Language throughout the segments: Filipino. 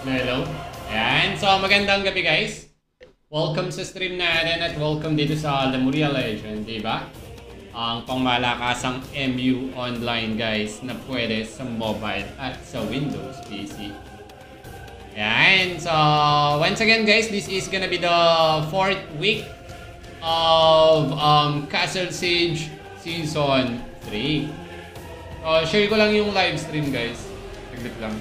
Hello. Ayan. So, magandang gabi guys. Welcome sa stream natin at welcome dito sa Lemuria Legend, diba? Ang pangmalakasang MU online guys na pwede sa mobile at sa Windows PC. Ayan. So, once again guys, this is gonna be the 4th week of Castle Siege Season 3. So, share ko lang yung live stream guys. Saglit lang.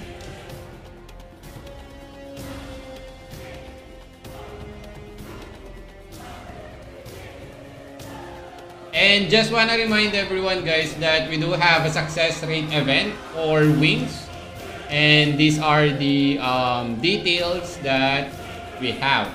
And just wanna remind everyone guys that we do have a success rate event for wings. And these are the details that we have.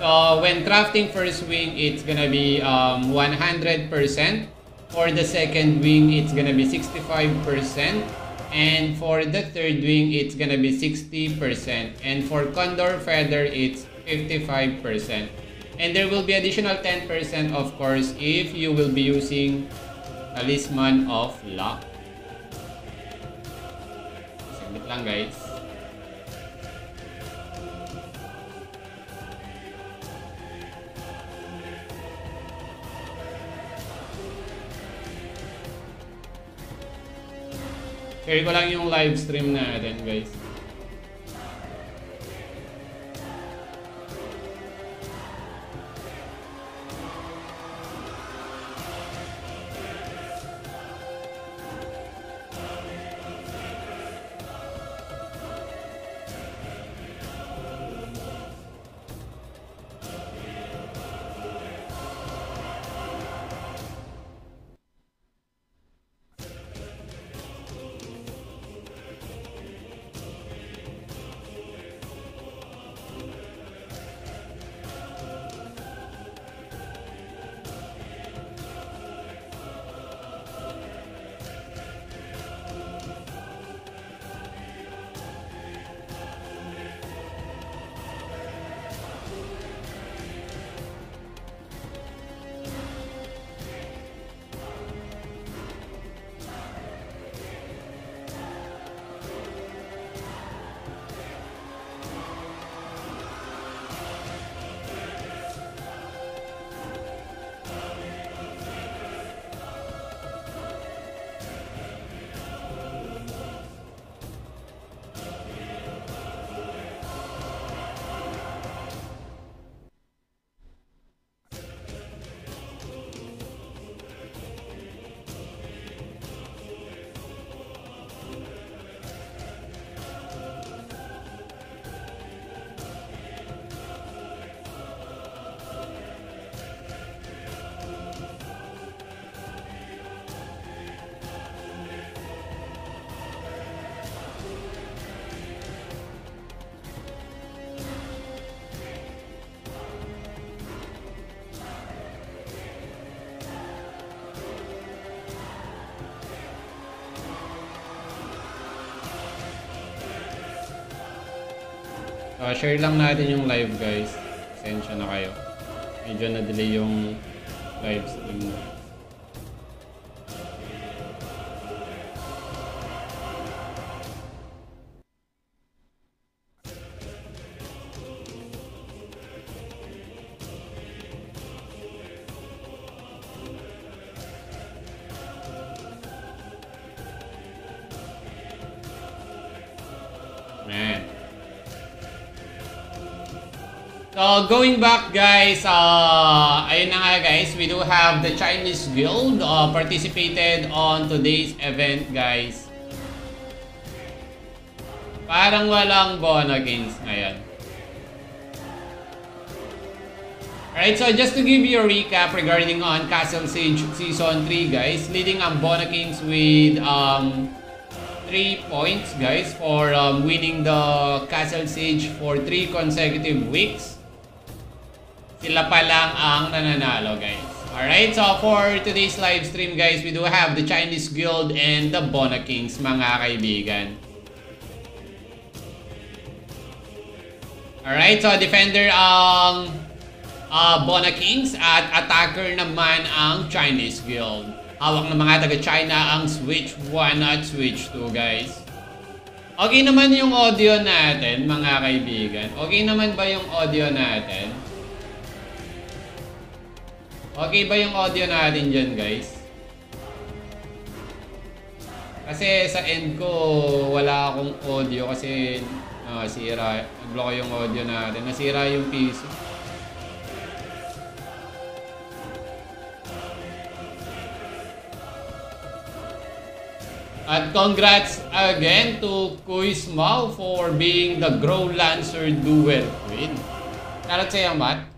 So when crafting first wing, it's gonna be 100%. For the second wing, it's gonna be 65%. And for the third wing, it's gonna be 60%. And for Condor Feather, it's 55%. And there will be additional 10% of course if you will be using Talisman of Luck. Saglit lang guys. Share ko lang yung live stream natin guys. Share lang natin yung live guys. Pasensya na kayo. Medyo na-delay yung live stream. Man. So going back guys, ayun na nga guys, we do have the Chinese Guild participated on today's event guys. Parang walang Bona Kings ngayon. Alright, so just to give you a recap regarding on Castle Siege Season 3 guys, leading ang Bona Kings with 3 points guys for winning the Castle Siege for 3 consecutive weeks. Sila pa lang ang nananalo guys. Alright, so for today's live stream guys, we do have the Chinese Guild and the Bona Kings mga kaibigan. Alright, so defender ang Bona Kings at attacker naman ang Chinese Guild. Hawak ng mga taga-China ang Switch 1 at Switch 2 guys. Okay naman yung audio natin, mga kaibigan. Okay naman ba yung audio natin? Okay ba yung audio natin dyan, guys? Kasi sa end ko, wala akong audio kasi sira. Nag-block yung audio natin. Nasira yung PC. At congrats again to Kuis Mau for being the Grow Lancer Duel Queen. Shoutout sa'yo, Matt.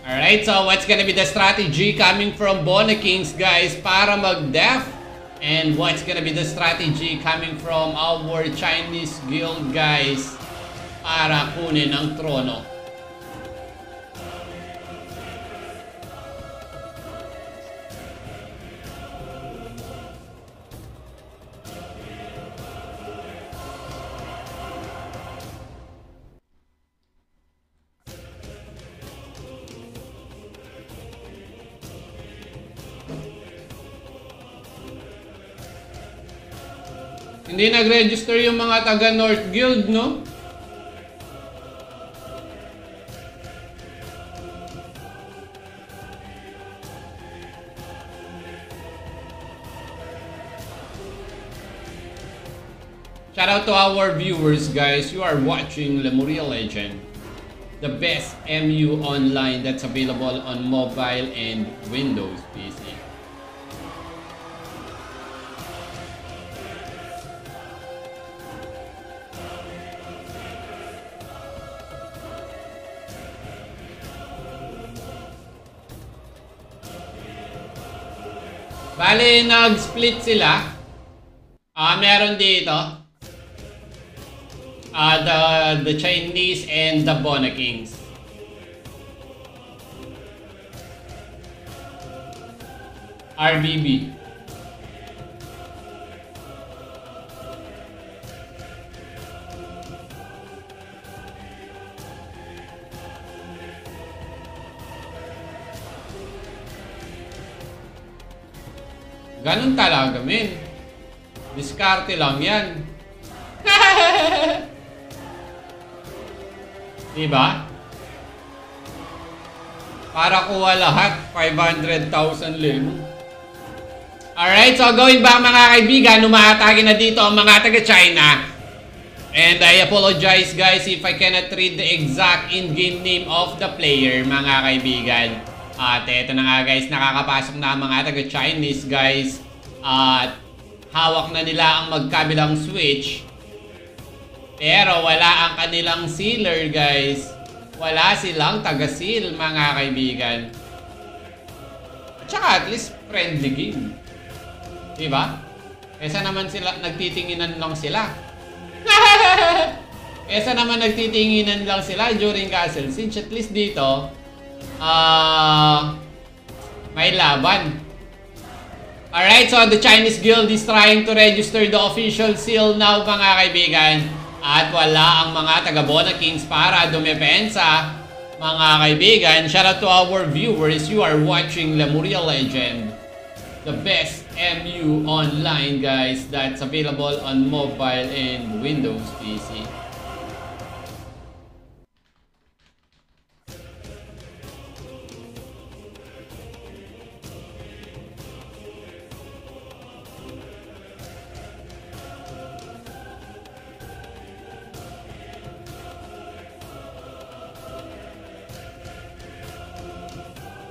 Alright, so what's gonna be the strategy coming from Bonakings, guys, para mag-def? And what's gonna be the strategy coming from our Chinese guild, guys, para kunin ang trono? Hindi nag-register yung mga taga North Guild, no? Shout out to our viewers, guys. You are watching Lemuria Legend, the best MU online that's available on mobile and Windows PC. Bale, nag-split sila. Meron dito. The Chinese and the Bonakings. RBB. Ganun talaga, men. Diskarte lang yan. Diba? Para kuha lahat, 500,000 lemon. Alright, so going back, mga kaibigan, umaatake na dito ang mga taga-China. And I apologize, guys, if I cannot read the exact in-game name of the player, mga kaibigan. At eto na nga, guys, nakakapasok na ang mga taga-Chinese, guys. At hawak na nila ang magkabilang switch. Pero wala ang kanilang sealer, guys. Wala silang taga-seal, mga kaibigan. At saka at least friendly game. Diba? Kesa naman sila, nagtitinginan lang sila. Kesa naman nagtitinginan lang sila during Castle Siege. At least dito, may laban. Alright, so the Chinese guild is trying to register the official seal now, mga kaibigan. At wala ang mga taga-Bonakings para dumepensa, mga kaibigan. Shout out to our viewers. You are watching Lemuria Legend, the best MU online, guys, that's available on mobile and Windows PC.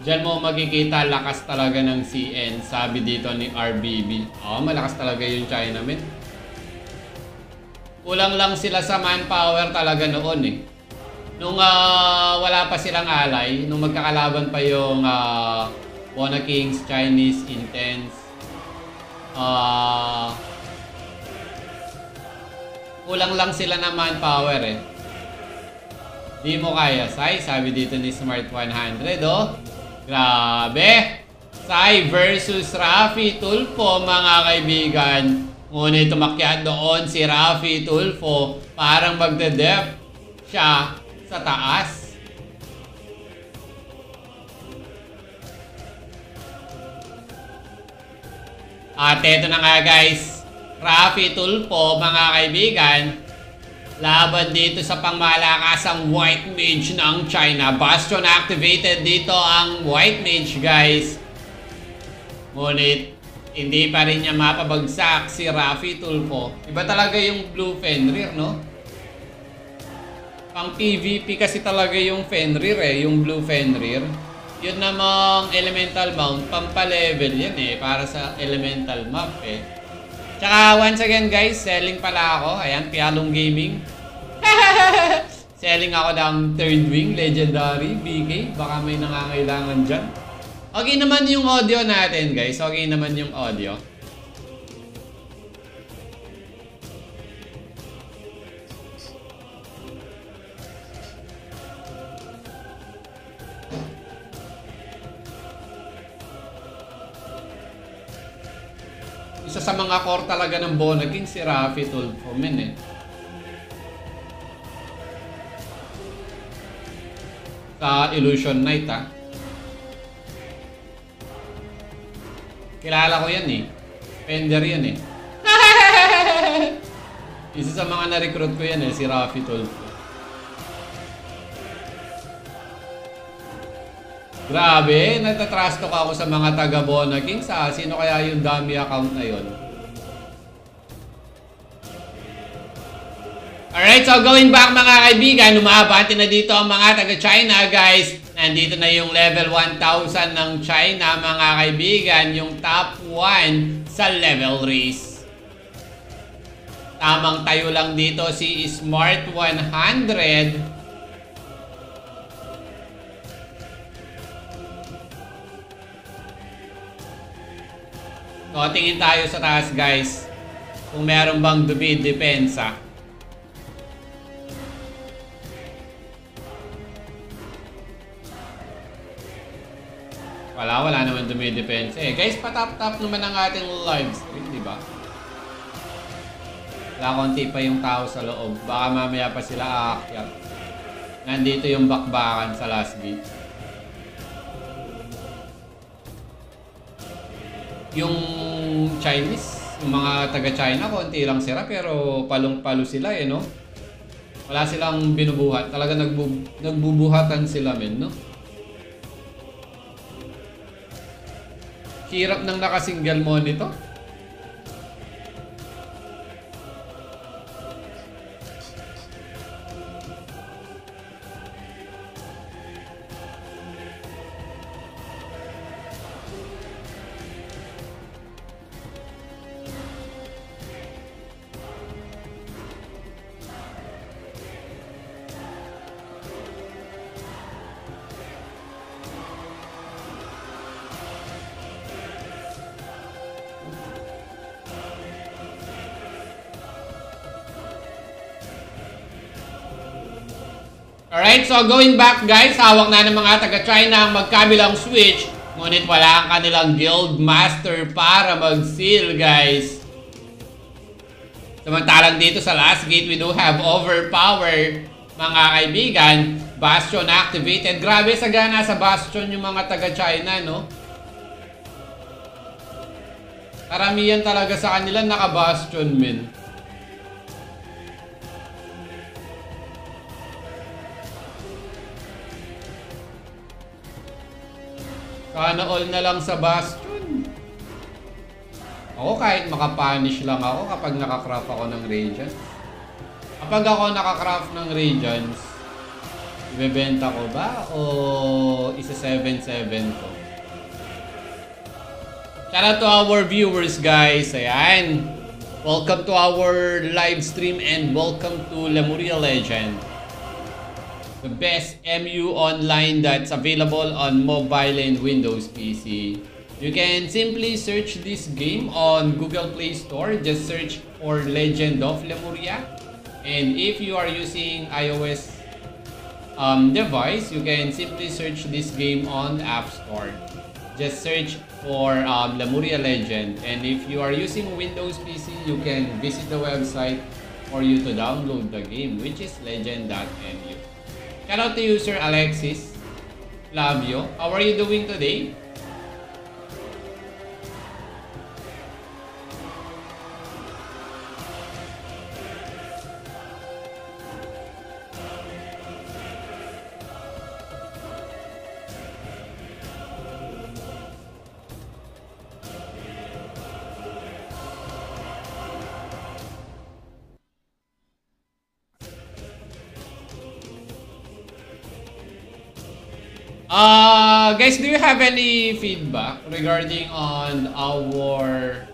Diyan mo makikita lakas talaga ng CN, sabi dito ni RBB. Malakas talaga yung China, men. Kulang lang sila sa manpower talaga noon eh. Nung wala pa silang alay, nung magkakalaban pa yung Bonakings, Chinese, Intense, Kulang lang sila na manpower eh. Di mo kaya, Sai. Sabi dito ni Smart 100, oh. Grabe. Sai versus Raffy Tulfo, mga kaibigan. Ngunit tumakyat doon si Raffy Tulfo. Parang magde-dep siya sa taas. At eto na nga guys, Raffy Tulfo, mga kaibigan, laban dito sa pangmalakasang White Mage ng China. Bastion activated dito ang White Mage, guys. Ngunit hindi pa rin niya mapabagsak si Raffy Tulfo. Iba talaga yung Blue Fenrir, no? Pang PvP kasi talaga yung Fenrir eh, yung Blue Fenrir. Yun namang elemental mount, pampalevel yan eh, para sa elemental map eh. Tsaka once again guys, selling pala ako. Ayan, Pialong Gaming. Selling ako ng third wing, legendary, BK. Baka may nangangailangan dyan. Okay naman yung audio natin guys, okay naman yung audio. Isa sa mga core talaga ng Bonaging si Raffy Tulfo, men eh. Sa Illusion Knight ah. Kilala ko yan eh. Fender yan eh. Isa sa mga na-recruit ko yan eh, si Raffy Tulfo. Grabe, natatrust talk ako sa mga taga Bonaging. Sa sino kaya yung dummy account na yon? Alright, so going back mga kaibigan, umabante na dito ang mga taga China guys. Nandito na yung level 1000 ng China mga kaibigan, yung top 1 sa level race. Tamang tayo lang dito si Smart 100. So, tingin tayo sa taas guys kung meron bang dumidepensa. Wala naman dumidepensa eh. Guys, patap-tap naman ang ating live stream, di ba? Wala, konti pa yung tao sa loob. Baka mamaya pa sila aakyat. Nandito yung bakbakan sa last gate. Yung Chinese, yung mga taga-China, konti lang sila pero palong-palo sila eh, no? Wala silang binubuhat. Talaga nagbubuhatan sila, men, no? Hirap ng naka-single monitor. Alright, so going back guys, hawak na ng mga taga-China ang magkabilang switch. Ngunit wala ang kanilang guild master para mag-seal guys. Samantalang dito sa last gate, we do have overpower mga kaibigan. Bastion activated. Grabe sagana sa Bastion yung mga taga-China, no? Karamihan talaga sa kanila naka-Bastion, men. Sana all na lang sa Bastion. Ako kahit makapunish lang ako kapag nakacraft ako ng Radiance. Kapag ako nakacraft ng Radiance, ibebenta ko ba o isa 7-7 ko? Shout out to our viewers guys. Ayan. Welcome to our live stream and welcome to Lemuria Legend. The best MU online that's available on mobile and Windows PC. You can simply search this game on Google Play Store. Just search for Legend of Lemuria. And if you are using iOS device, you can simply search this game on the App Store. Just search for Lemuria Legend. And if you are using Windows PC, you can visit the website for you to download the game, which is legend.mu. Shout out to user Alexis Flavio. How are you doing today? Guys, do you have any feedback regarding on our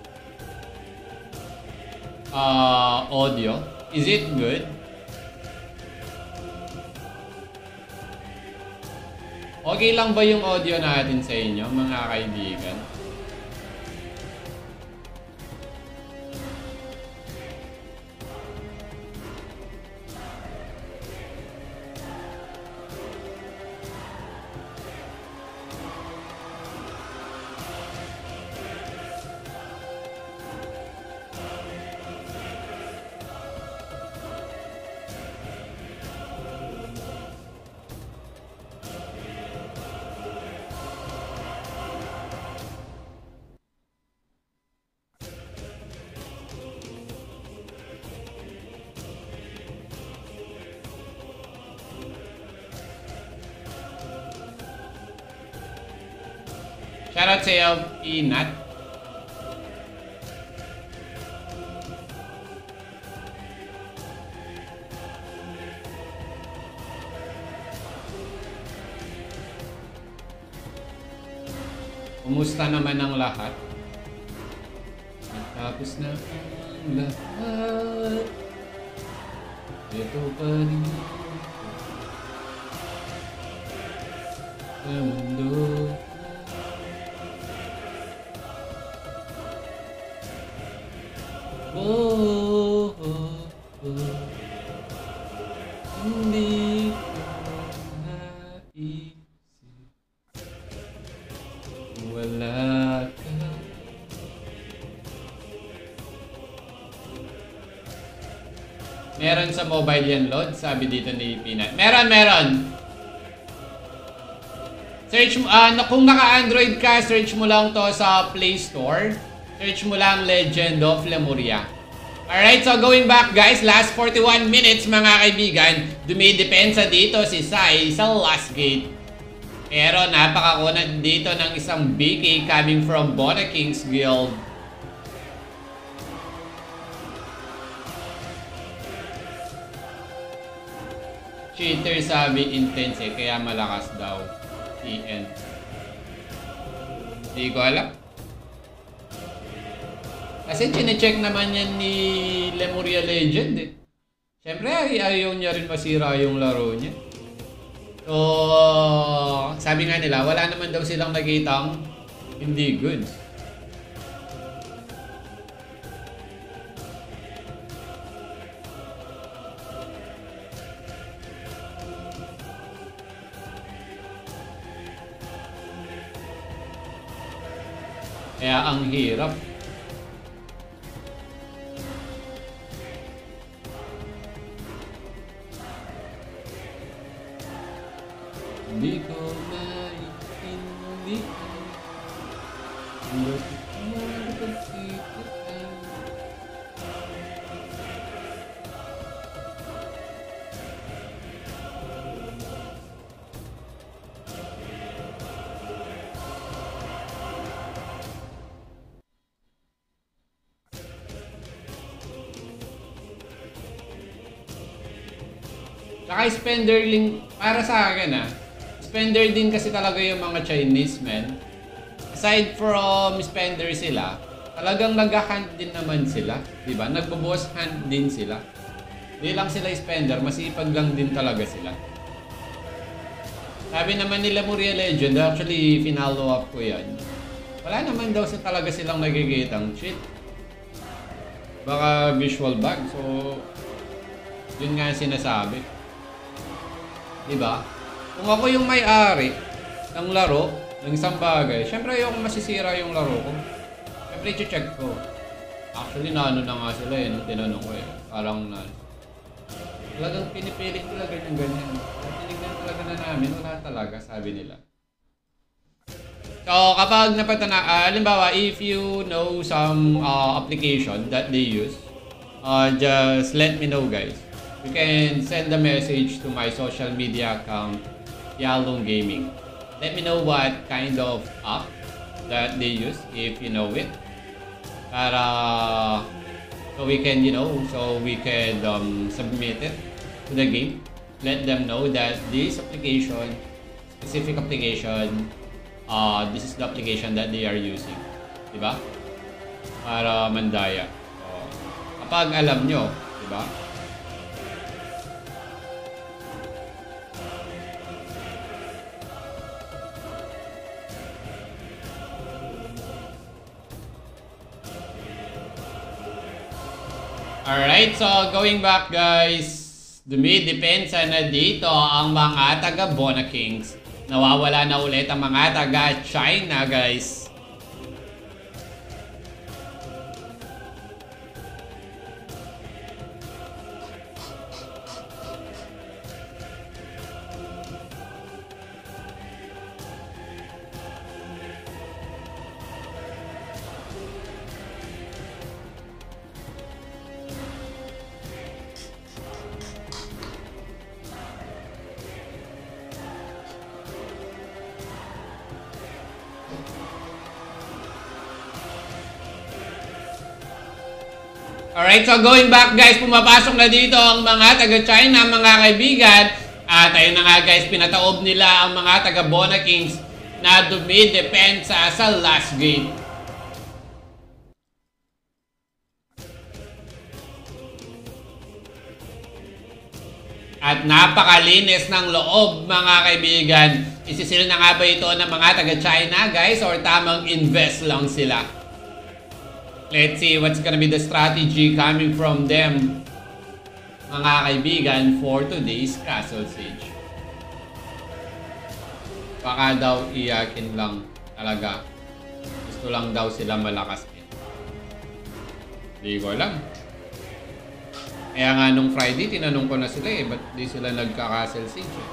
audio? Is it good? Okay lang ba yung audio natin sa inyo, mga kaibigan? Shoutout sa'yo, Inat. Kumusta naman ang lahat? Tapos na ang lahat. Ito pa rin ang mundo. Oh, oh, oh. Hindi ko naisip wala ka. Meron sa mobile yan, load? Sabi dito ni Peanut. Meron! Search mo, kung naka-Android ka, search mo lang to sa Play Store. Search mo lang Legend of Lemuria. Alright, so going back guys, last 41 minutes mga kaibigan, dumidepensa dito si Sai sa last gate. Pero napakakunat dito ng isang BK coming from Bona Kings Guild. Cheater sabi intense kaya malakas daw. EN. Hindi ko alam. Kasi chinecheck naman yan ni Lemuria Legend eh. Siyempre ayaw niya rin masira yung laro niya. So, sabi nga nila, wala naman daw silang nakitang hindi good. Kaya ang hirap. Hindi ko maintindihan bakit magpagsitaan. Saka spender link para sa akin spender din kasi talaga yung mga Chinese men. Aside from spender sila, talagang nag-hunt din naman sila, di ba? Nagbo-boss hunt din sila. Hindi lang sila spender, masipag lang din talaga sila. Sabi naman nila Lemuria Legend, actually finalo up ko yan. Wala naman daw talaga silang nagigitang cheat. Baka visual bug, so Yun nga yung sinasabi. Diba? Kung ako yung may-ari ng laro, ng isang bagay, syempre ayoko masisira yung laro ko. Syempre i-check ko. Actually, naano na nga sila eh, no? Tinanong ko eh. Parang na... Talagang pinipilit nila ganyan-ganyan. Tinignan talaga na namin, wala talaga, sabi nila. So, kapag halimbawa, if you know some application that they use, just let me know, guys. You can send a message to my social media account, Yalong Gaming. Let me know what kind of app that they use, if you know it. Para so we can, submit it to the game. Let them know that this application, specific application, this is the application that they are using. Diba? Para mandaya. So, kapag alam nyo, diba? Alright, so going back guys, dumidepensa na dito ang mga taga Bona Kings. Nawawala na ulit ang mga taga China guys. Alright, so going back guys, pumapasok na dito ang mga taga-China, mga kaibigan. At ayun na nga guys, pinataob nila ang mga taga-Bona Kings na dumidepensa sa last gate. At napakalinis ng loob mga kaibigan. Isisil na nga ba ito ng mga taga-China guys or tamang invest lang sila? Let's see what's gonna be the strategy coming from them, mga kaibigan, for today's Castle Siege. Baka daw iyakin lang talaga. Gusto lang daw sila malakas. Hindi ko alam. Kaya nga nung Friday, tinanong ko na sila eh, ba't di sila nagka-Castle Siege eh?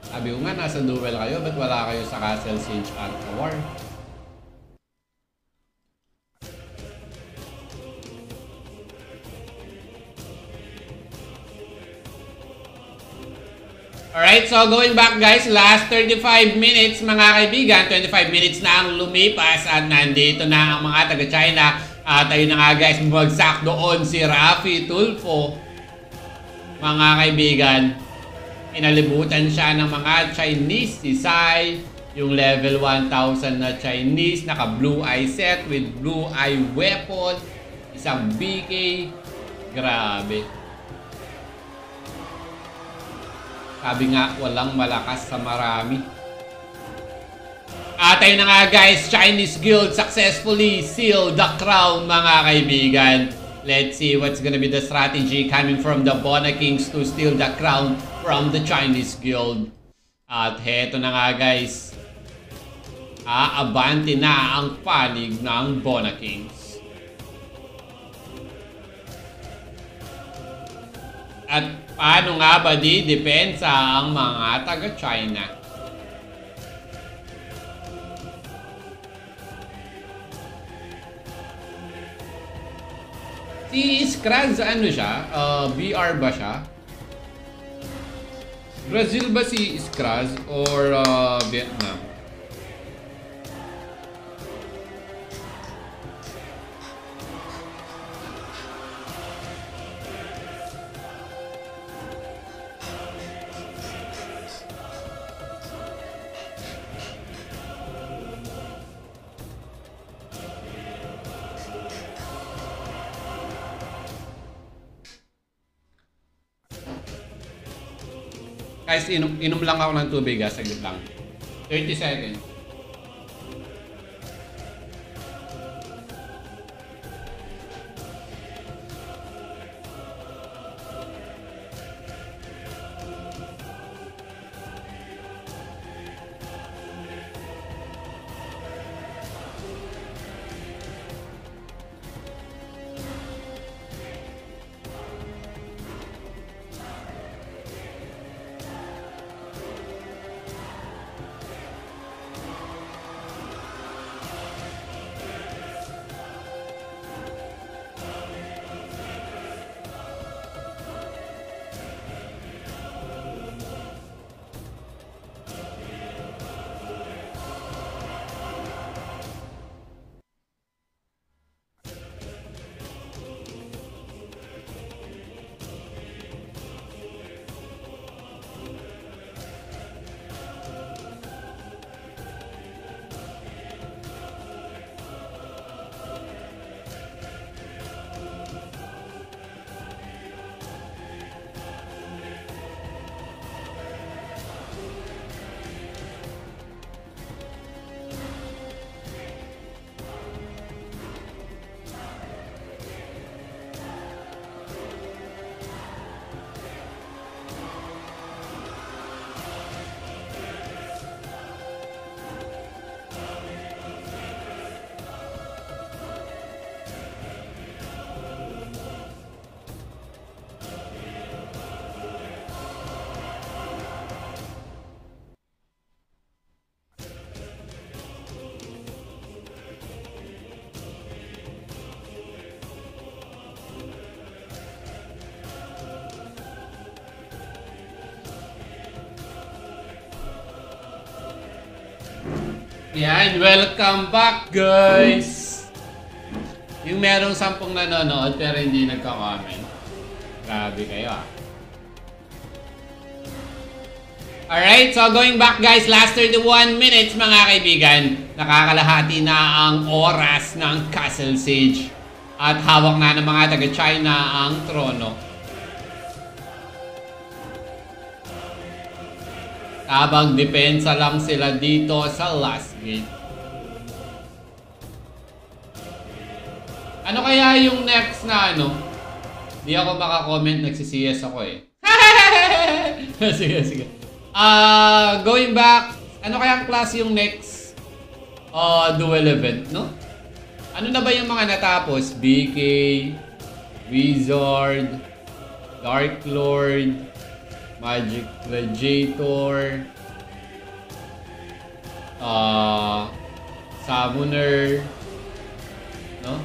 Sabi ko nga, nasa duel kayo, ba't wala kayo sa Castle Siege at War? Alright, so going back guys, last 35 minutes mga kaibigan, 25 minutes na ang lumipas at nandito na ang mga taga-China. At ayun na nga guys, bumagsak doon si Rafi Tulfo. Mga kaibigan, inalibutan siya ng mga Chinese, si Sai, yung level 1000 na Chinese, naka blue eye set with blue eye weapon, isang BK, grabe. Sabi nga, walang malakas sa marami. At ayun na nga guys, Chinese Guild successfully sealed the crown mga kaibigan. Let's see what's gonna be the strategy coming from the Bona Kings to steal the crown from the Chinese Guild. At heto na nga guys, aabante na ang panig ng Bona Kings. At paano nga ba di-depensa ang mga taga-China? Si Skraz, ano siya? BR ba siya? Brazil ba si Skraz or Vietnam? Guys, inom lang ako ng tubig, ha? Saglit lang. 30 seconds. Yan, welcome back guys! Yung merong 10 nanonood pero hindi nagka-comment. Grabe kayo ah. Alright, so going back guys, last 31 minutes mga kaibigan. Nakakalahati na ang oras ng Castle Siege. At hawak na ng mga taga-China ang trono. Habang depensa lang sila dito sa last gate. Ano kaya yung next na ano? Di ako makakomment, nagsisiyas ako eh. Sige. Going back, ano kayang klase yung next duel event, no? Ano na ba yung mga natapos? BK, Wizard, Dark Lord, Magic Gladiator, Summoner, no?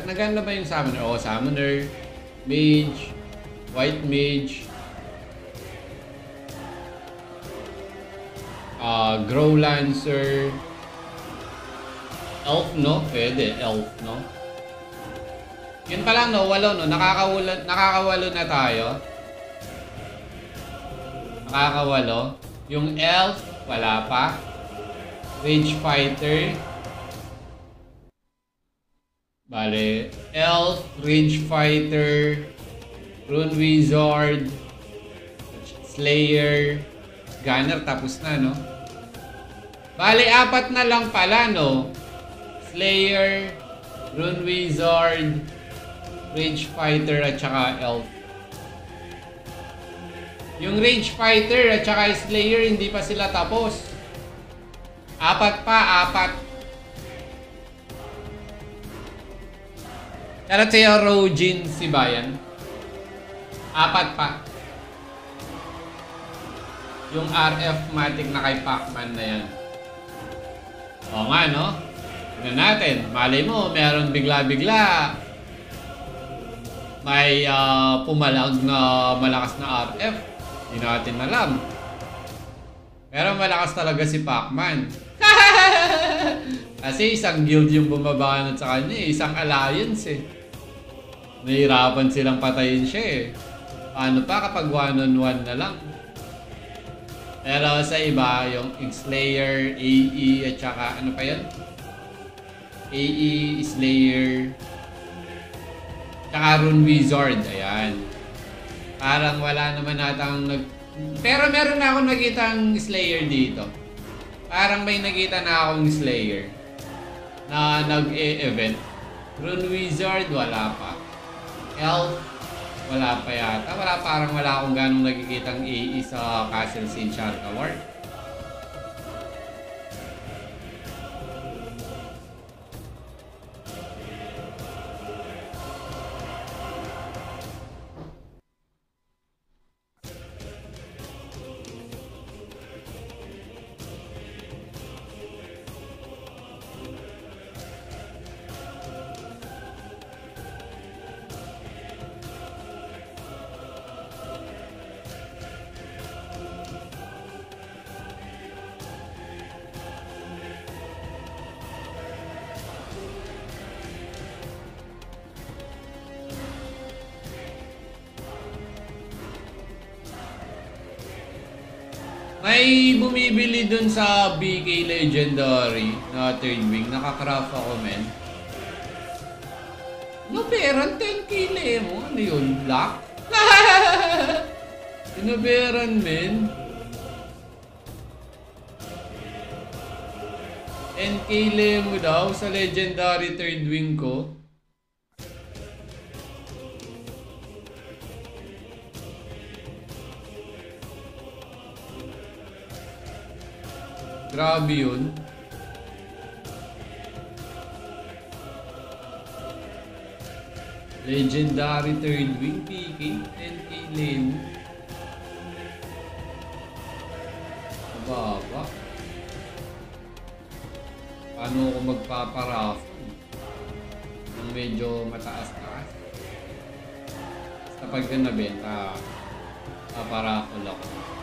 Nagana ba yung Summoner? Oh, Summoner, Mage, White Mage, Grow Lancer, Elf, no? Pwede, Elf, no? Yun pa lang, no? 8, no? Nakakawalo na tayo. Nakakawalo. Yung Elf, wala pa. Rage Fighter. Bale, Elf, Rage Fighter, Rune Wizard, Slayer, Gunner, tapos na, no? Bale, 4 na lang pala, no? Slayer, Rune Wizard, Rage Fighter, at saka Elf. Yung Rage Fighter at saka Slayer, hindi pa sila tapos. 4 pa, 4. Charot sa'yo, Rojin si Bayan. 4 pa. Yung RF Matic na kay Pacman na yan. Oo nga, no? Tignan natin. Malay mo, meron bigla-bigla may pumalag na malakas na RF. Hindi natin alam. Pero malakas talaga si Pacman. Kasi isang guild yung bumabanat sa kanya, isang alliance eh. Nahihirapan silang patayin siya eh. Paano pa kapag 1-on-1 na lang? Pero sa iba, yung Slayer, AE, at saka ano pa yun? AE, Slayer, tsaka Rune Wizard, ayan. Parang wala naman natang Pero meron na akong nakitang Slayer dito. Parang may nakita na akong Slayer na nag-e-event. Rune Wizard, wala pa. Elf, wala pa yata. Parang wala akong ganong nakikitang AE sa Castle St. Charcaward. May bumibili dun sa BK Legendary na third wing. Nakakraft ako, men. No, peran 10k lemo. Ano yun? Black? Pinaberan, men. 10k lemo daw sa Legendary third wing ko. Grabe yun. Legendary third wing PK, 10k lane. Mababa. Paano ako magpaparafon? Ang medyo mataas-taas. Kapag ka nabenta, paparafon ako.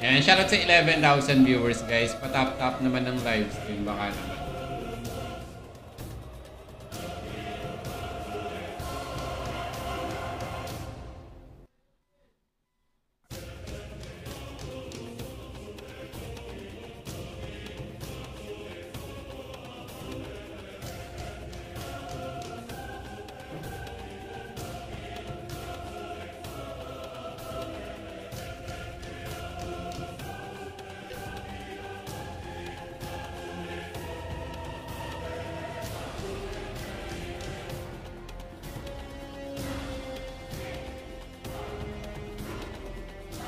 Yan, shoutout sa 11,000 viewers guys. Patap-tap naman ng live stream, baka naman.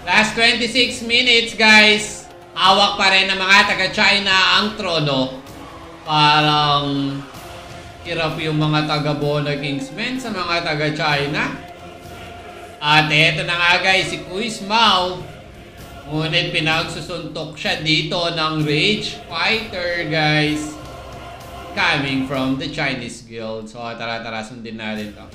Last 26 minutes guys. Hawak pa rin ng mga taga-China ang trono. Parang hirap yung mga taga-Bona Kingsmen sa mga taga-China. At eto na nga guys, si Kuis Mao. Ngunit pinagsusuntok siya dito ng Rage Fighter guys. Coming from the Chinese Guild. So tara sundin natin to.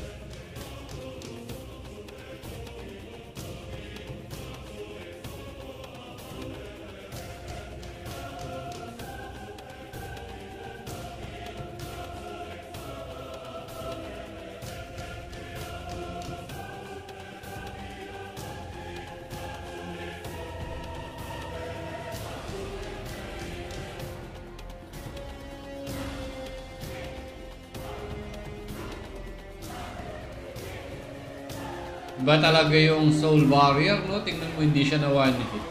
Iba talaga yung Soul Barrier, no? Tingnan mo, hindi siya na one hit.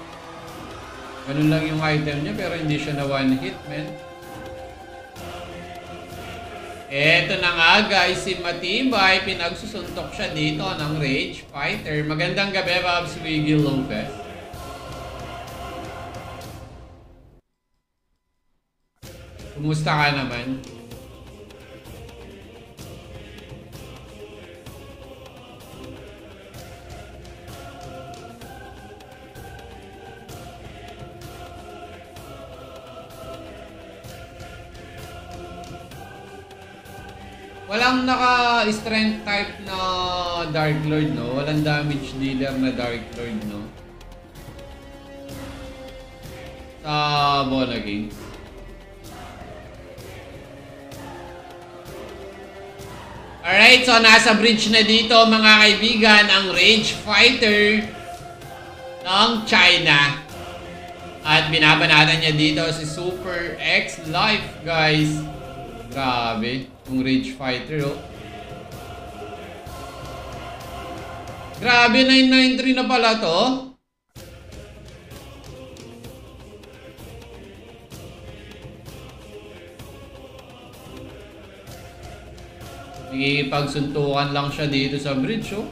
Ganun lang yung item niya, pero hindi siya na one hit, man. Eto na nga guys, si Matibay, pinagsusuntok siya dito ng Rage Fighter. Magandang gabi, Babs Wiggy Lopez. Kumusta ka naman? Walang naka-strength type na Dark Lord, no? Walang damage dealer na Dark Lord, no? Sa Bona Kings. Alright, so nasa bridge na dito mga kaibigan ang Rage Fighter ng China. At binabanatan niya dito si Super X Life, guys. Grabe, yung Rage Fighter, oh. Grabe, 993 na pala to. Nakikipagsuntukan lang siya dito sa bridge, oh.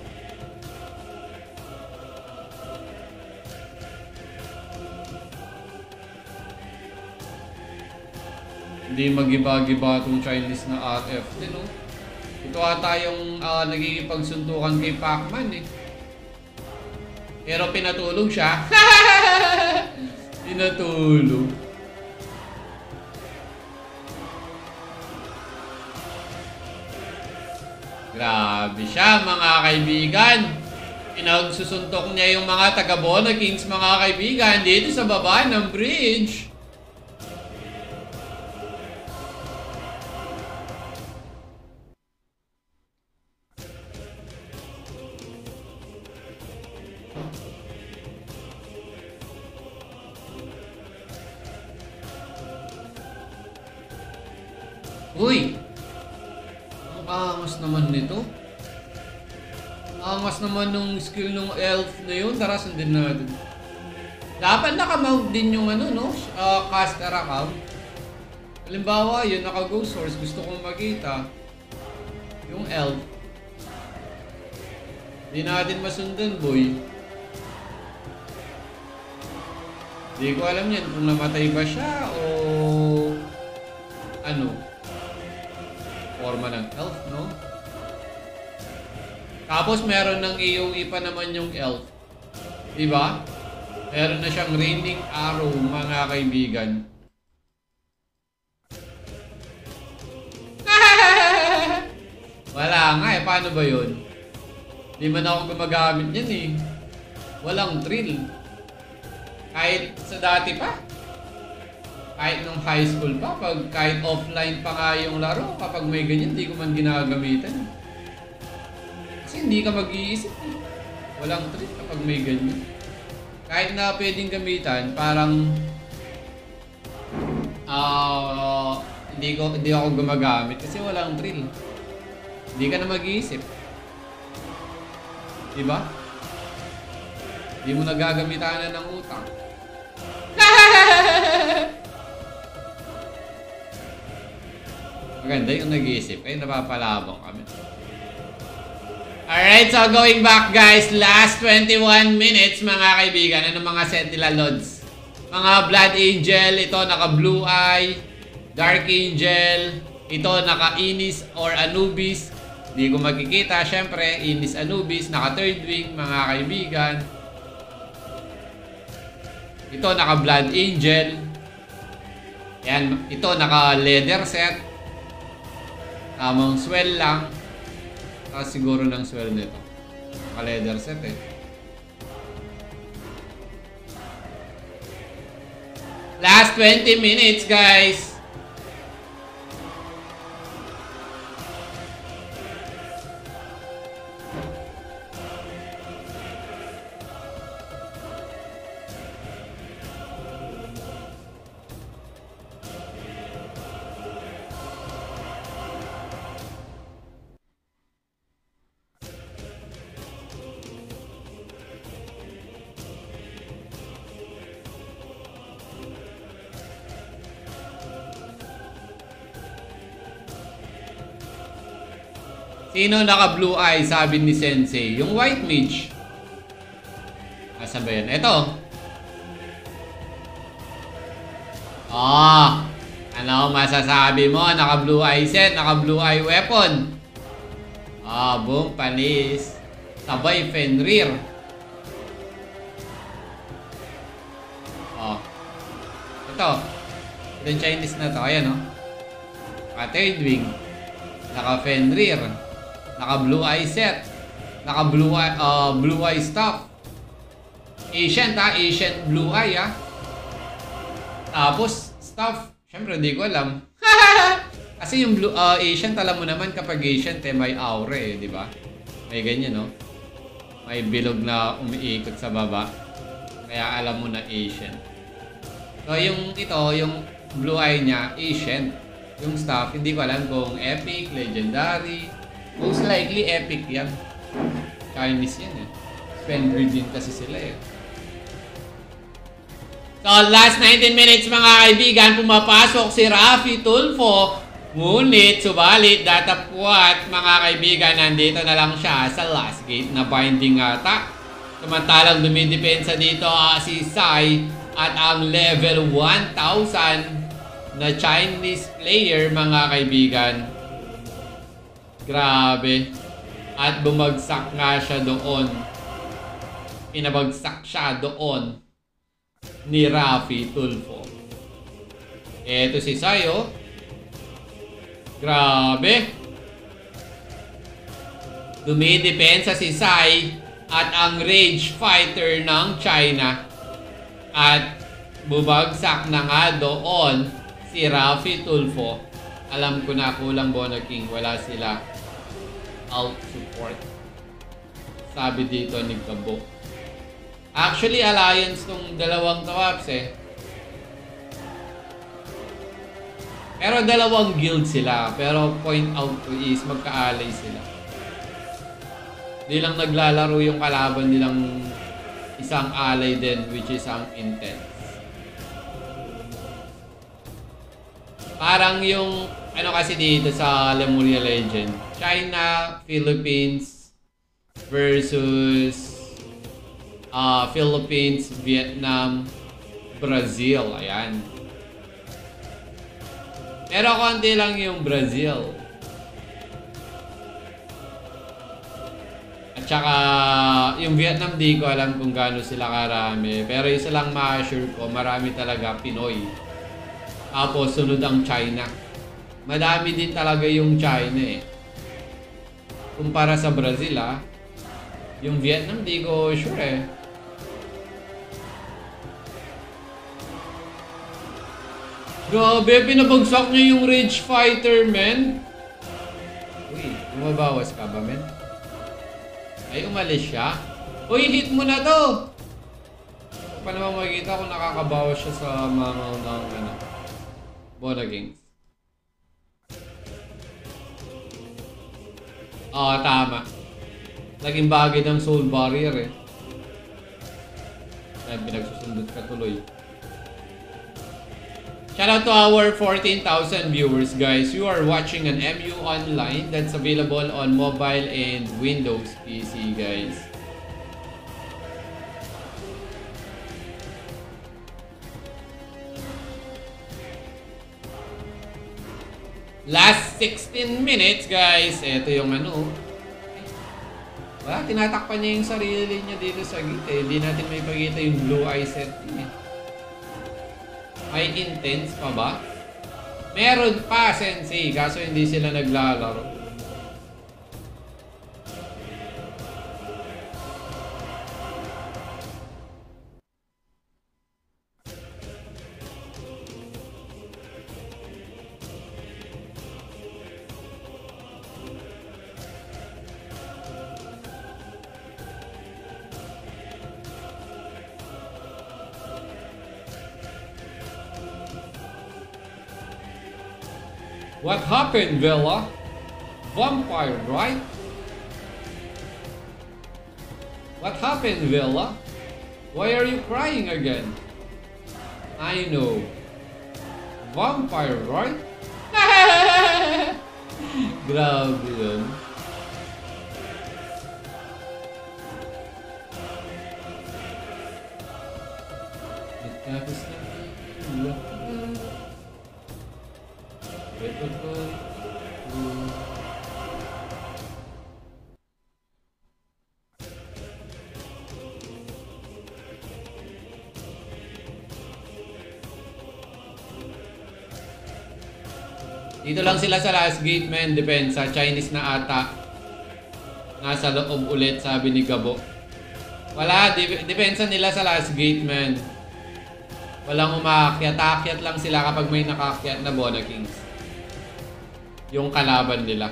Hindi mag-iba-giba itong Chinese na RF din, oh. Ito ata yung nagkikipagsuntukan kay Pacman, eh. Pero pinatulog siya. Pinatulog. Grabe siya, mga kaibigan. Pinagsusuntok niya yung mga taga-Bono Kings, mga kaibigan, dito sa baba ng bridge. Uy! Ang angas naman nito. Angas naman nung skill ng elf na yun. Tara, sundin natin. Dapat nakamount din yung ano, no? Caster account. Halimbawa, yun, naka-ghost source. Gusto kong makita. Yung elf. Hindi natin masundan, boy. Hindi ko alam yan kung namatay ba siya o ano. Forma ng elf, no? Tapos meron ng AOE pa naman yung elf. Diba? Meron na siyang raining arrow, mga kaibigan. Wala nga eh. Paano ba yun? Di man ako gumagamit yan eh. Walang thrill. Kahit sa dati pa. Kahit nung high school pa, kahit offline pa nga yung laro, kapag may ganyan, hindi ko man ginagamitan. Kasi hindi ka mag-iisip eh. Walang thrill kapag may ganyan. Kahit na pwedeng gamitan, parang hindi ako gumagamit kasi walang thrill. Hindi ka na mag-iisip. Diba? Hindi mo nagagamitan ng utang. Maganda yung nag-iisip. Ay, napapalabang kami. Alright, so going back guys. Last 21 minutes mga kaibigan. Ano mga Sentinel Lords? Mga Blood Angel. Ito naka-Blue Eye. Dark Angel. Ito naka-Inis or Anubis. Hindi ko makikita. Syempre, Inis Anubis. Naka-Third Wing mga kaibigan. Ito naka-Blood Angel. Yan. Ito naka-Leather Set. Tamang swell lang. Siguro ng swell nito. Naka-leather set eh. Last 20 minutes guys. Sino naka-blue eye? Sabi ni Sensei. Yung white mage. Asa ba yan? Ito. Ano masasabi mo? Naka-blue eye set. Naka-blue eye weapon. Boom. Panis. Sabay Fenrir. Ito. Ito yung Chinese na to. Ayan Third wing. Naka-Fenrir. Naka-blue eye set. Naka-blue eye staff. Ancient Ancient blue eye Tapos staff. Siyempre hindi ko alam. Kasi yung blue Ancient, alam mo naman kapag Ancient may aura di ba? May ganyan May bilog na umiikot sa baba. Kaya alam mo na Ancient. So yung yung blue eye niya, Ancient. Yung staff, hindi ko alam kung epic, legendary. Most likely epic yan. Chinese yan eh. Spender din kasi sila eh. So, last 19 minutes mga kaibigan, pumapasok si Rafi Tulfo. Ngunit, subalit, datapwat mga kaibigan, nandito na lang siya sa last gate na binding attack. Samantalang dumidepensa dito si Sai at ang level 1,000 na Chinese player mga kaibigan. Grabe. At bumagsak nga siya doon. Pinabagsak siya doon ni Rafi Tulfo. Eto si Sayo. Grabe. Dumidepensa si Sai at ang Rage Fighter ng China. At bumagsak na nga doon si Rafi Tulfo. Alam ko na kulang Bona King. Wala sila out support. Sabi dito ni Gabo. Actually, alliance tong dalawang kawaps eh. Pero dalawang guild sila. Pero point out ko is magka-ally sila. Di lang naglalaro yung kalaban nilang isang ally din, which is ang Intense. Parang yung ano kasi dito sa Lemuria Legend, China, Philippines versus Philippines, Vietnam, Brazil. Ayan. Pero konti lang yung Brazil. At saka yung Vietnam di ko alam kung gaano sila karami. Pero isa lang ma-assure ko, marami talaga Pinoy. Tapos sunod ang China. Madami din talaga yung China eh. Kumpara sa Brazil yung Vietnam di ko sure eh. Grabe, pinabagsak niya yung Rage Fighter, men. Uy, bumabawas ka ba, men? Ay, umalis siya. Uy, hit mo na to! Pa naman makikita kung nakakabawas siya sa mga ng Bona Kings. Tama. Naging bagay ng soul barrier eh. Ay, pinagsusundot ka tuloy. Shout out to our 14,000 viewers, guys. You are watching an MU Online that's available on mobile and Windows PC, guys. Last 16 minutes, guys. Ito yung ano. Wala, tinatakpan niya yung sarili niya dito sa gate eh. Hindi natin may pagkita yung blue eye setting eh. May Intense pa ba? Meron pa, Sensei. Kaso hindi sila naglalaro. What happened, Vela? Vampire, right? What happened, Vela? Why are you crying again? I know. Vampire, right? Grabe yun. Tapos na. Dito lang sila sa last gate, man. Depensa. Chinese na ata. Nasa loob ulit, sabi ni Gabo. Wala. Depensa nila sa last gate, man. Walang umaakyat. Aakyat lang sila kapag may nakaakyat na Bona Kings. Yung kalaban nila.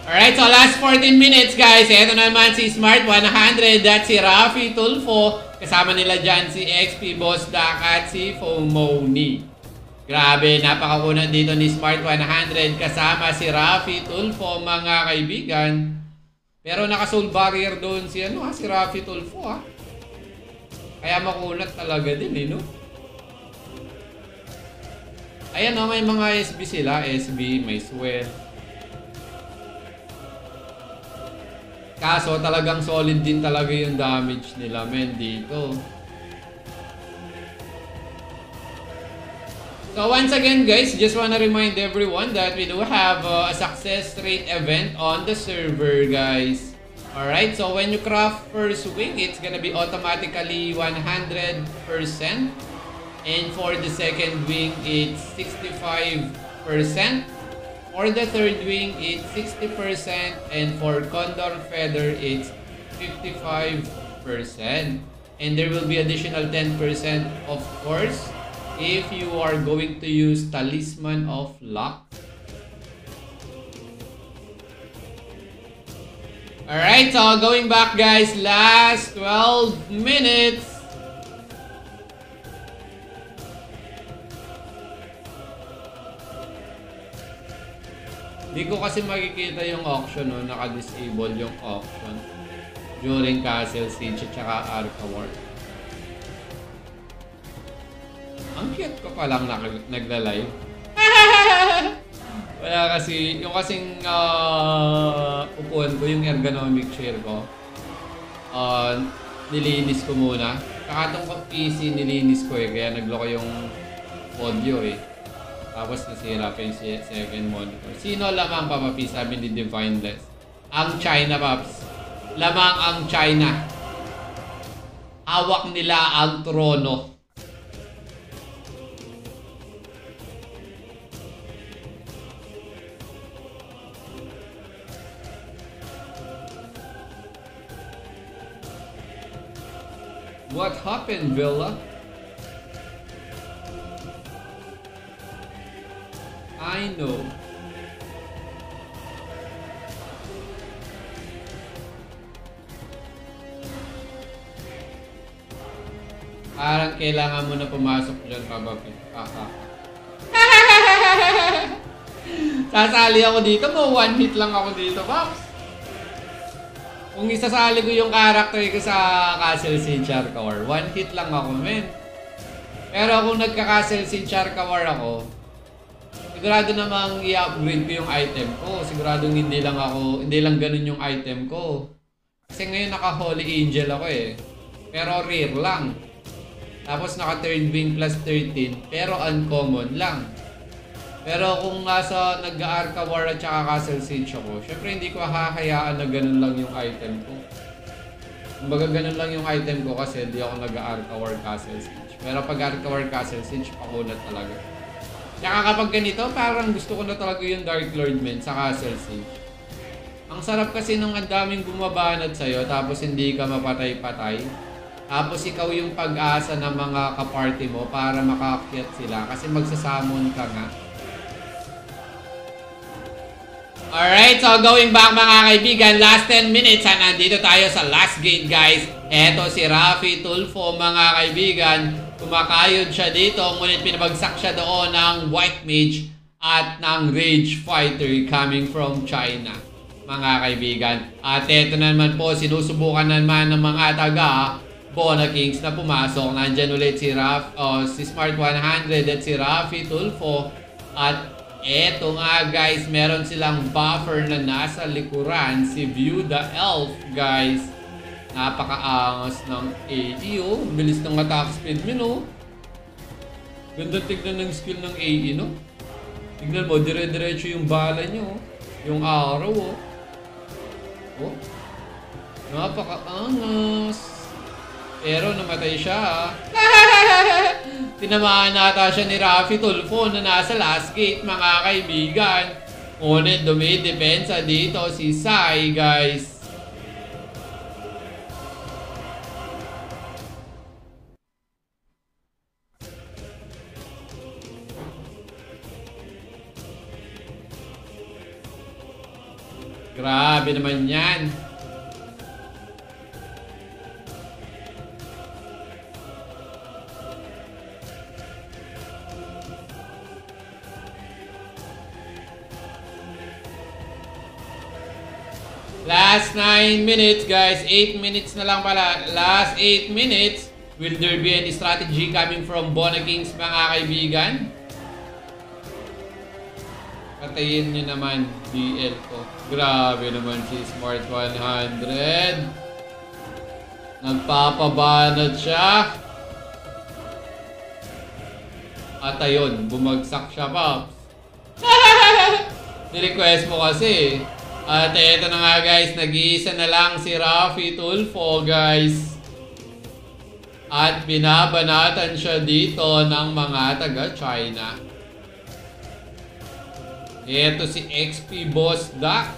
Alright, so last 14 minutes guys. Ito naman si Smart 100. That's si Rafi Tulfo. Kasama nila dyan si XP Boss Dak at si Fomoni. Grabe, napakakunat dito ni Smart 100 kasama si Rafi Tulfo mga kaibigan. Pero naka-soul barrier doon si si Rafi Tulfo Kaya makunat talaga din no? Ayan may mga SB sila. SB, may swell. Kaso talagang solid din talaga yung damage nila men dito. So once again guys, just wanna remind everyone that we do have a success rate event on the server guys. Alright, so when you craft first wing, it's gonna be automatically 100%. And for the second wing, it's 65%. For the third wing, it's 60%. And for Condor Feather, it's 55%. And there will be additional 10% of course if you are going to use Talisman of Luck. Alright, so going back guys, last 12 minutes. Hindi ko kasi makikita yung auction naka-disable yung auction during Castle Siege at saka Arca War. Ang cute ko palang nagla-live. Wala kasi, yung kasing upuan ko, yung ergonomic chair ko, nilinis ko muna. Saka itong PC nilinis ko kaya nagloko yung audio Tapos nasira pa yung second monitor. Sino lamang papapi? Sabi ni Divineless. Ang China, Paps. Lamang ang China. Hawak nila ang trono. What happened, Villa? I know. Parang kailangan mo na pumasok dyan, Papapi. Sasali ako dito, one hit lang ako dito, Paps. Kung isasali ko yung character ko sa Castle Siege Arca War, one hit lang ako, men. Pero kung nagka-Castle Siege Arca War ako, sigurado namang i-upgrade ko yung item ko. Siguradong hindi lang ganun yung item ko. Kasi ngayon naka-Holy Angel ako Pero rare lang. Tapos naka third wing plus 13, pero uncommon lang. Pero kung nasa nag-Arca War at saka Castle Siege ako, syempre hindi ko hahayaan na ganun lang yung item ko. Kumbaga ganun lang yung item ko kasi hindi ako nag-Arca War Castle Siege. Pero pag Arca War Castle Siege, pakunat talaga. Tsaka kapag ganito, parang gusto ko na talaga yung Dark Lord men sa Castle Siege. Ang sarap kasi nung ang daming bumabanat sa'yo tapos hindi ka mapatay-patay. Tapos ikaw yung pag-asa ng mga kaparty mo para makaakyat sila kasi magsasamon ka nga. Alright, so going back mga kaibigan, last 10 minutes nandito tayo sa last gate guys. Eto si Rafi Tulfo mga kaibigan. Kumakayod siya dito, ngunit pinabagsak siya doon ng White Mage at ng Rage Fighter coming from China mga kaibigan. At eto naman po, sinusubukan naman ng mga taga Bona Kings na pumasok. Nandyan ulit si Smart 100 at si Rafi Tulfo. At eto nga guys, meron silang buffer na nasa likuran, si View the Elf guys. Napakaangas ng AE bilis ng attack speed mo Ganda tignan ng skill ng AE Tignan mo, dire-diretso yung bala nyo yung araw napakaangas. Pero namatay siya Tinamaan nata siya ni Rafi Tulfo na nasa last gate mga kaibigan. Ngunit dumidepensa dito si Sai guys. Grabe naman yan. Last 9 minutes, guys. 8 minutes na lang pala. Last 8 minutes. Will there be any strategy coming from Bona Kings, mga kaibigan? Patayin nyo naman, BL ko. Grabe naman si Smart 100. Nagpapabanat siya. At ayun, bumagsak siya, Pops. Ni-request mo kasi. At eto na nga, guys. Nag-iisa na lang si Rafi Tulfo, guys. At binabanatan siya dito ng mga taga-China. Ito si XP Boss Duck.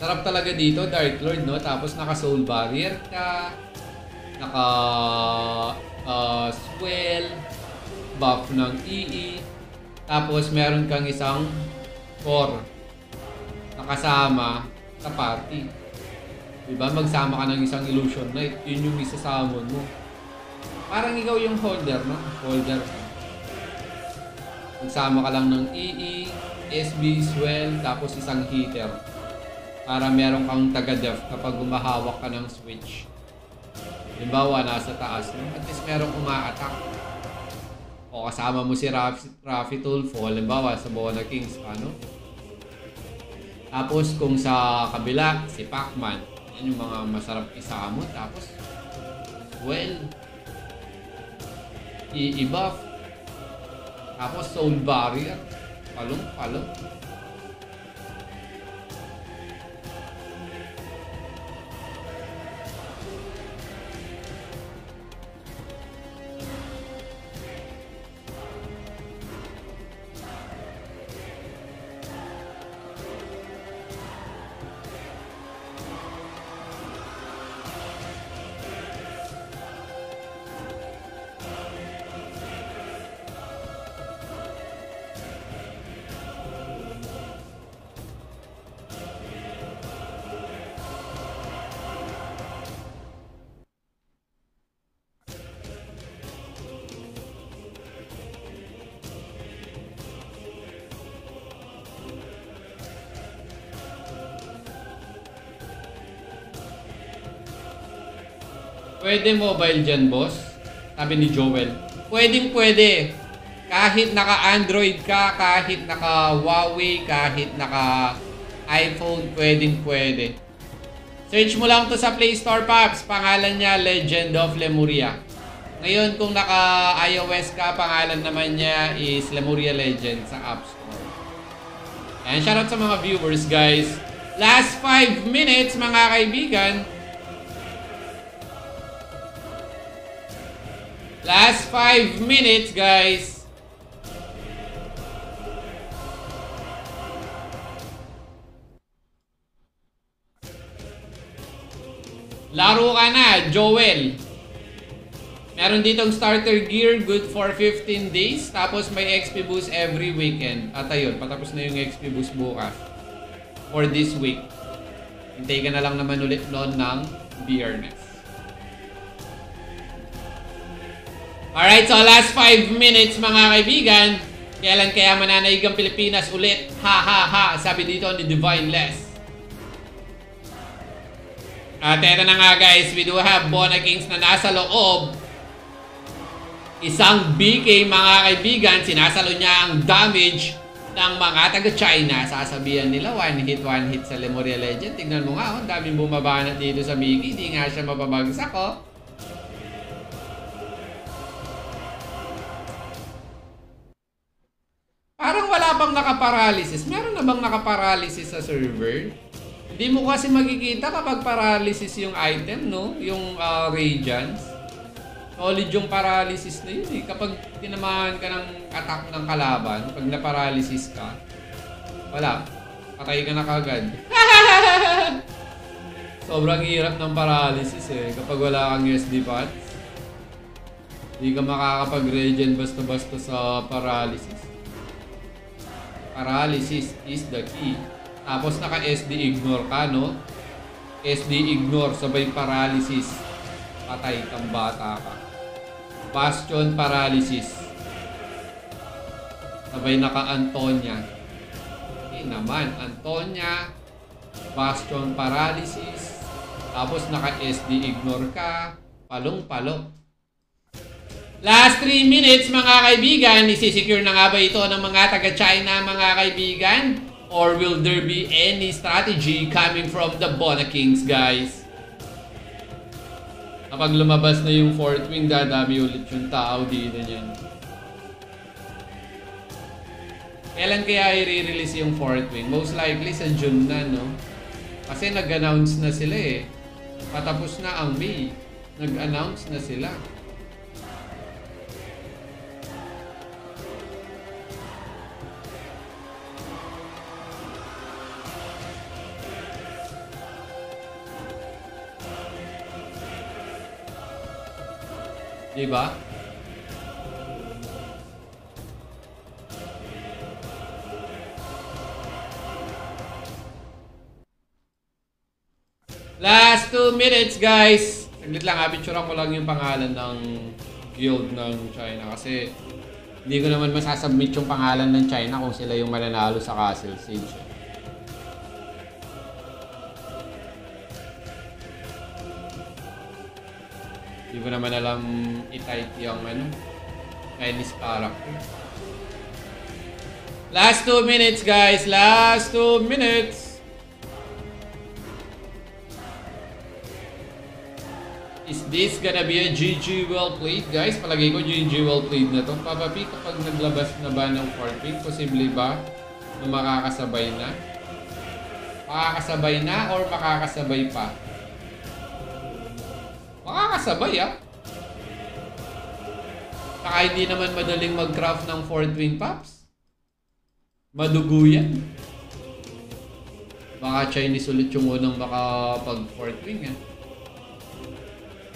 Sarap talaga dito, Dark Lord, no? Tapos naka-Soul Barrier ka. Naka-Swell. Buff ng EE. Tapos meron kang isang core nakasama sa party. Diba? Magsama ka ng isang Illusion Knight. Yun yung isa-summon mo. Parang ikaw yung holder, no? Holder. Magsama ka lang ng EE, SB, Swell, tapos isang heater. Para meron kang taga-def kapag humahawak ka ng switch. Halimbawa, nasa taas, no? At least merong uma-attack. O kasama mo si Rafi Tulfo, halimbawa sa Bona Kings, ano? Tapos kung sa kabila, si Pacman. Yan yung mga masarap isama. Tapos, well, i-buff. Tapos Soul Barrier. Palong-palong. Pwede mobile dyan, boss? Sabi ni Joel. Pwedeng pwede. Kahit naka-Android ka, kahit naka-Huawei, kahit naka-iPhone, pwedeng pwede. Search mo lang to sa Play Store, Pops. Pangalan niya, Legend of Lemuria. Ngayon, kung naka-iOS ka, pangalan naman niya is Lemuria Legend sa App Store. Ayan, shoutout sa mga viewers, guys. Last 5 minutes, mga kaibigan. Last 5 minutes, guys. Laro ka na, Joel. Meron ditong starter gear, good for 15 days. Tapos may XP boost every weekend. At ayun, patapos na yung XP boost bukas. For this week. Hintay ka na lang naman ulit noon ng Biyernes. Alright, so last 5 minutes, mga kaibigan. Kailan kaya mananaig ang Pilipinas ulit? Ha ha ha, sabi dito ni Divine Les. At eto na nga, guys, we do have Bona Kings na nasa loob. Isang BK, mga kaibigan. Sinasalo niya ang damage ng mga taga-China. Sasabihan nila, one hit sa Lemuria Legend. Tignan mo nga, oh, daming bumabanat dito sa Mickey. Hindi nga siya mapabagsak, oh. Parang wala bang nakaparalysis? Meron na bang nakaparalysis sa server? Hindi mo kasi makikita kapag paralysis yung item, no? Yung Radiance. Solid yung paralysis na yun eh. Kapag tinamahan ka ng attack ng kalaban, pag na-paralysis ka, wala. Patay ka na kagad. Sobrang hirap ng paralysis eh. Kapag wala kang USD pots, hindi ka makakapag-regen basta-basta sa paralysis. Paralysis is the key. Tapos naka-SD ignore ka, no? SD ignore sabay paralysis. Patay kang bata ka. Bastion paralysis. Sabay naka-Antonia. naman. Antonia, Bastion Paralysis, tapos naka-SD ignore ka, palong-palok. Last 3 minutes mga kaibigan, isisecure na nga ba ito ng mga taga-China mga kaibigan? Or will there be any strategy coming from the Bona Kings guys? Kapag lumabas na yung 4th wing, dadami ulit yung tao dito niyan. Kailan kaya i-release yung 4th wing? Most likely sa June na, no? Kasi nag-announce na sila eh. Patapos na ang May. Nag-announce na sila. Diba? Last 2 minutes guys. Saglit lang, picturean ko lang yung pangalan ng guild ng China kasi hindi ko naman masasubmit yung pangalan ng China kung sila yung mananalo sa Castle Siege. Hindi ko naman alam i-type yung Chinese character. Last 2 minutes guys, last 2 minutes. Is this gonna be a GG well played guys? Palagay ko GG well played na to. Papapi kapag naglabas na ba ng 4th wing, posible ba na makakasabay na? Makakasabay na or makakasabay pa? Makakasabay Saka hindi naman madaling mag-craft ng 4th wing pops. Madugo yan. Baka Chinese ulit yung unang makapag 4th wing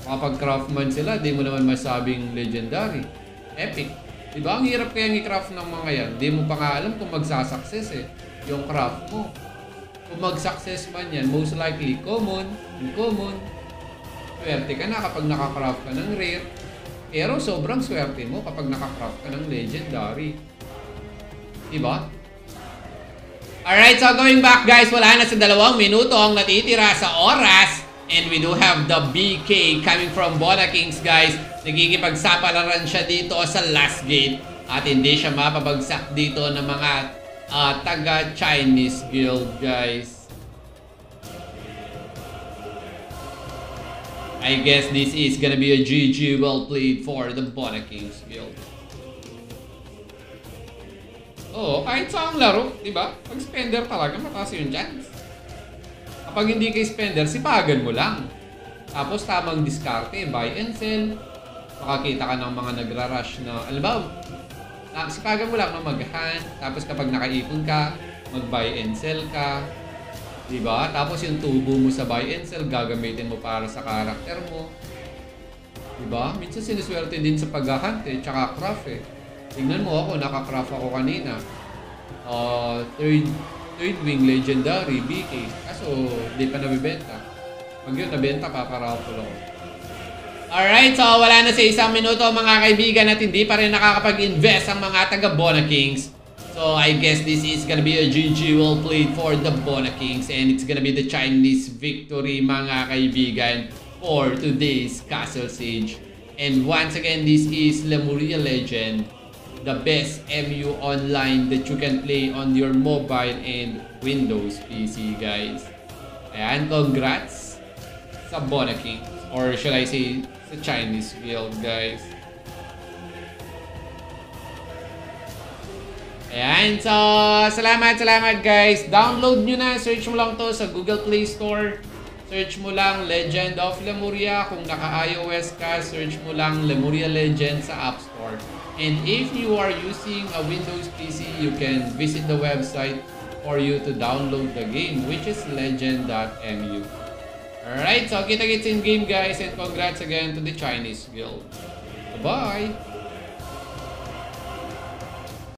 Kapag craftman sila, di mo naman masabing legendary. Epic. Diba? Ang hirap kayang i-craft ng mga yan. Di mo pa nga alam kung magsasucess yung craft mo. Kung mag-success man yan, most likely common, uncommon. Swerte ka na kapag nakakraft ka ng rare. Pero sobrang swerte mo kapag nakakraft ka ng legendary. Diba? Alright, so going back guys, wala na sa 2 minuto ang natitira sa oras. And we do have the BK coming from Bona Kings guys. Nagikipagsapalaran siya dito sa last gate. At hindi siya mapabagsak dito ng mga taga-Chinese guild guys. I guess this is gonna be a GG well played for the Bona Kings guild. Oo, kahit sa ang laro, diba? Pag spender talaga, mataas yung chance. Kapag hindi kay spender, sipagan mo lang. Tapos tamang diskarte, buy and sell. Makakita ka ng mga nagra-rush na, alam ba, sipagan mo lang na mag-hunt. Tapos kapag nakaipon ka, mag-buy and sell ka. Diba? Tapos yung tubo mo sa buy and sell, gagamitin mo para sa karakter mo. Diba? Minsan sinuswerte din sa pag-hunt tsaka craft Tingnan mo ako, naka-craft ako kanina. Third wing legendary BK. Kaso di pa nabibenta. Pag yun nabenta, paparapol ako. Alright, so wala na sa 1 minuto mga kaibigan at hindi pa rin nakakapag-invest ang mga taga Bona Kings. So I guess this is gonna be a GG well played for the Bona Kings and it's gonna be the Chinese victory mga kaibigan for today's Castle Siege. And once again, this is Lemuria Legend, the best MU online that you can play on your mobile and Windows PC, guys. Ayan, congrats sa Bona Kings, or should I say, sa Chinese guild, guys. Ayan, so salamat guys. Download nyo na, search mo lang to sa Google Play Store. Search mo lang Legend of Lemuria. Kung naka-iOS ka, search mo lang Lemuria Legend sa App Store. And if you are using a Windows PC, you can visit the website for you to download the game, which is legend.mu. Alright, so kita-kits in game guys, and congrats again to the Chinese guild. Bye-bye!